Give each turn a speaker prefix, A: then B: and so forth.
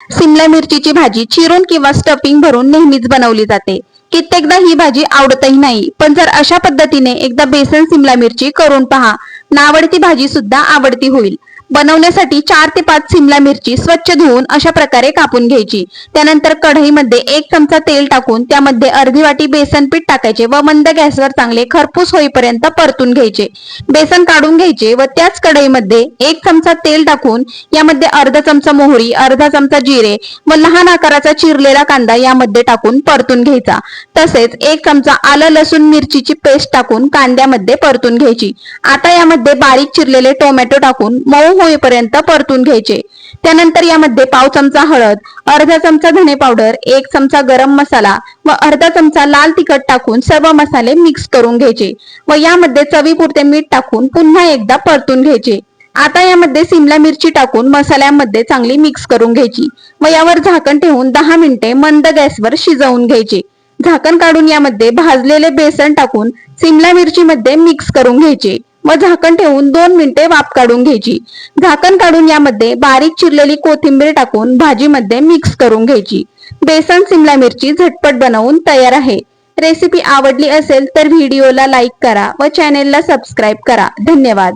A: सिमला मिरचीची भाजी चिरून किंवा स्टफिंग भरून नेहमीच बनवली जाते. कित्येकदा ही भाजी आवडतही नाही, पण जर अशा पद्धतीने एकदा बेसन सिमला मिरची करून पहा, नावडती भाजी सुद्धा आवडती होईल. बनवण्यासाठी 4 ते 5 सिमला मिरची स्वच्छ धुवून अशा प्रकारे कापून घ्यायची. त्यानंतर कढईमध्ये 1 चमचा तेल टाकून त्यामध्ये अर्धी वाटी बेसन पीठ टाकायचे व मंद गॅसवर चांगले खरपूस होईपर्यंत परतून घ्यायचे. बेसन काढून घ्यायचे व त्याच कढईमध्ये 1 चमचा तेल टाकून यामध्ये अर्धा चमचा मोहरी, अर्धा चमचा जिरे व लहान आकाराचा चिरलेला कांदा यामध्ये टाकून परतून घ्यायचा. तसेच 1 चमचा आलं लसूण मिरचीची पेस्ट टाकून कांद्यामध्ये परतून घ्यायची. आता यामध्ये बारीक चिरलेले टोमॅटो टाकून मऊ होईपर्यंत परतून घ्यायचे. त्यानंतर यामध्ये पाव चमचा हळद, अर्धा चमचा धने पावडर, 1 चमचा गरम मसाला व अर्धा चमचा लाल तिखट टाकून सर्व मसाले मिक्स करून घ्यायचे व यामध्ये चवीपुरते मीठ टाकून पुन्हा एकदा परतून घ्यायचे. आता यामध्ये सिमला मिरची टाकून मसाल्यामध्ये चांगली मिक्स करून घ्यायची व यावर झाकण ठेवून 10 मिनिटे मंद गॅसवर शिजवून घ्यायचे. झाकण काढून यामध्ये भाजलेले बेसन टाकून सिमला मिरची मध्ये मिक्स करून घ्यायचे व झाकण ठेवून 2 मिनिटे वाफ काढून घ्यायची. झाकण काढून यामध्ये बारीक चिरलेली कोथिंबीर टाकून भाजीमध्ये मिक्स करून घ्यायची. बेसन सिमला मिरची झटपट बनवून तयार आहे. रेसिपी आवडली असेल तर व्हिडिओला लाईक करा व चॅनेलला सबस्क्राईब करा. धन्यवाद.